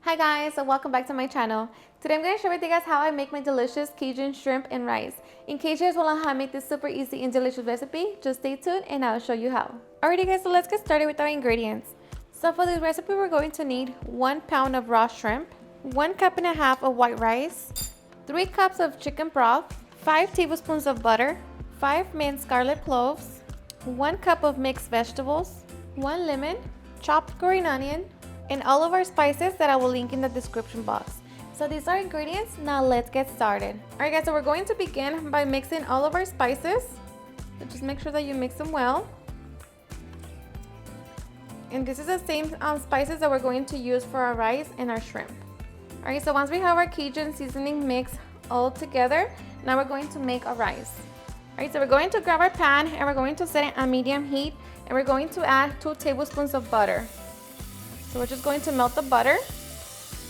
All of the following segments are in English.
Hi guys, and welcome back to my channel. Today I'm going to share with you guys how I make my delicious Cajun shrimp and rice. In case you guys want to know how I make this super easy and delicious recipe, just stay tuned and I'll show you how. Alrighty guys, so let's get started with our ingredients. So for this recipe we're going to need 1 pound of raw shrimp, 1.5 cups of white rice, 3 cups of chicken broth, 5 tablespoons of butter, 5 minced garlic cloves, 1 cup of mixed vegetables, 1 lemon, chopped green onion, and all of our spices that I will link in the description box. So these are ingredients. Now let's get started. Alright guys, so we're going to begin by mixing all of our spices. So just make sure that you mix them well. And this is the same spices that we're going to use for our rice and our shrimp. Alright, so once we have our Cajun seasoning mix all together, now we're going to make our rice. Alright, so we're going to grab our pan and we're going to set it on medium heat, and we're going to add 2 tablespoons of butter. So we're just going to melt the butter.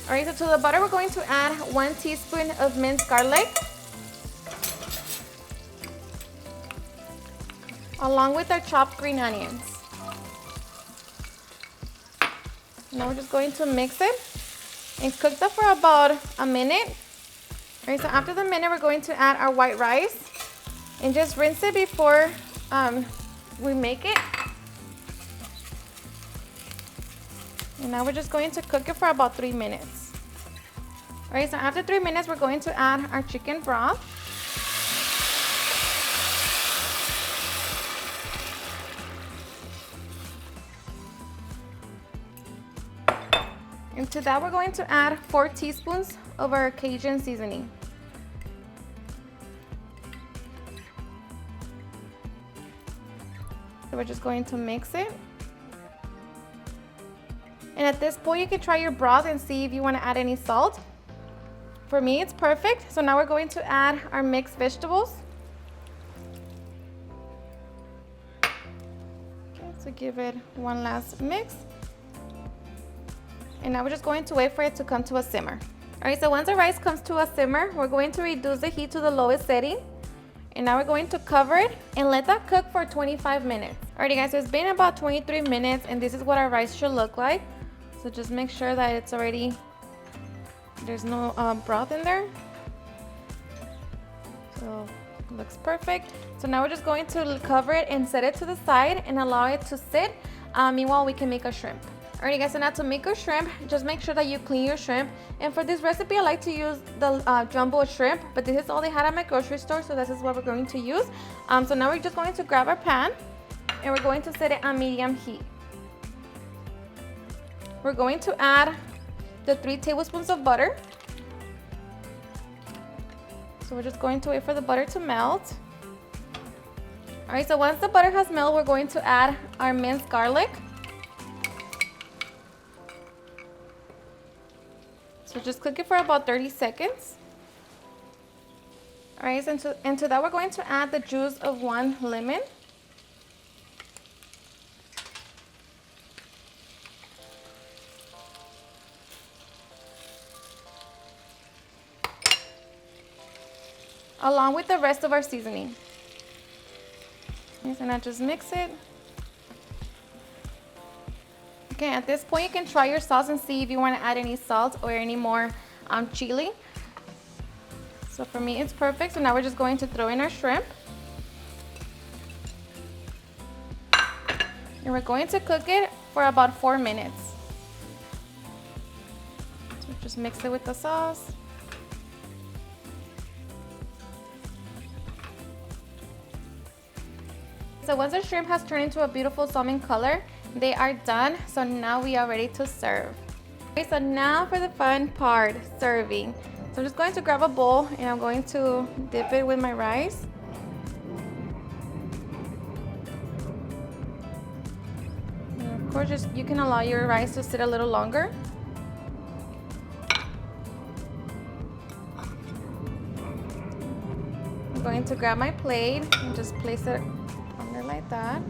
Alright, so to the butter we're going to add 1 teaspoon of minced garlic, along with our chopped green onions. Now we're just going to mix it and cook that for about a minute. Alright, so after the minute we're going to add our white rice and just rinse it before we make it. And now we're just going to cook it for about 3 minutes. Alright, so after 3 minutes, we're going to add our chicken broth. And to that, we're going to add 4 teaspoons of our Cajun seasoning. So we're just going to mix it. And at this point, you can try your broth and see if you want to add any salt. For me, it's perfect. So now we're going to add our mixed vegetables. Okay, so give it one last mix. And now we're just going to wait for it to come to a simmer. All right, so once the rice comes to a simmer, we're going to reduce the heat to the lowest setting. And now we're going to cover it and let that cook for 25 minutes. Alrighty guys, so it's been about 23 minutes and this is what our rice should look like. So just make sure that it's already, there's no broth in there. So it looks perfect. So now we're just going to cover it and set it to the side and allow it to sit. Meanwhile, we can make a shrimp. Alrighty guys, so now to make a shrimp, just make sure that you clean your shrimp. And for this recipe, I like to use the jumbo shrimp, but this is all they had at my grocery store, so this is what we're going to use. So now we're just going to grab our pan and we're going to set it on medium heat. We're going to add the 3 tablespoons of butter. So we're just going to wait for the butter to melt. Alright, so once the butter has melted, we're going to add our minced garlic. So just cook it for about 30 seconds. Alright, so into that we're going to add the juice of 1 lemon. Along with the rest of our seasoning. Okay, so now just mix it. Okay, at this point you can try your sauce and see if you want to add any salt or any more chili. So for me it's perfect. So now we're just going to throw in our shrimp. And we're going to cook it for about 4 minutes. So just mix it with the sauce. So once the shrimp has turned into a beautiful salmon color, they are done. So now we are ready to serve. Okay, so now for the fun part, serving. So I'm just going to grab a bowl and I'm going to dip it with my rice. And of course, you can allow your rice to sit a little longer. I'm going to grab my plate and just place it under like that.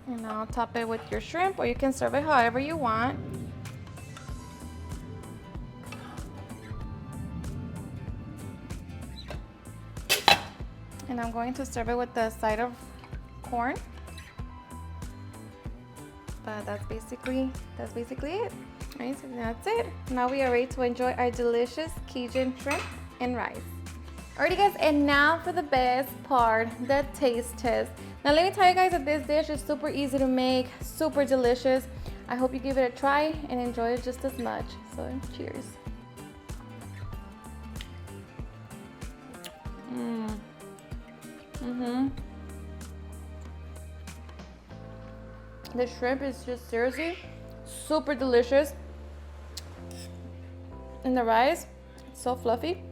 And now top it with your shrimp, or you can serve it however you want. And I'm going to serve it with the side of corn. But that's basically it. Right, so that's it. Now we are ready to enjoy our delicious Cajun shrimp and rice. Alrighty guys, and now for the best part, the taste test. Now let me tell you guys that this dish is super easy to make, super delicious. I hope you give it a try and enjoy it just as much. So cheers. The shrimp is just seriously super delicious. And the rice, it's so fluffy.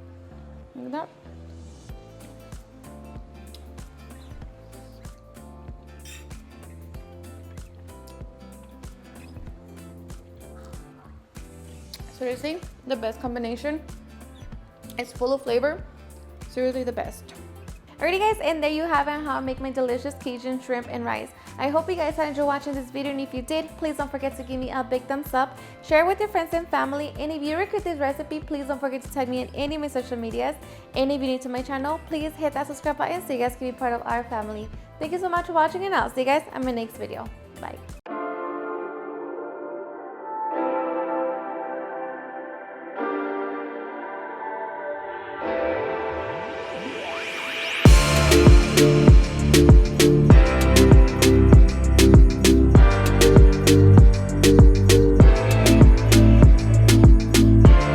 Look at that. Seriously, the best combination. It's full of flavor. Seriously, the best. Alrighty guys, and there you have it, how I make my delicious Cajun shrimp and rice. I hope you guys had enjoyed watching this video, and if you did, please don't forget to give me a big thumbs up. Share with your friends and family, and if you request this recipe, please don't forget to tag me in any of my social medias. And if you're new to my channel, please hit that subscribe button so you guys can be part of our family. Thank you so much for watching, and I'll see you guys in my next video. Bye.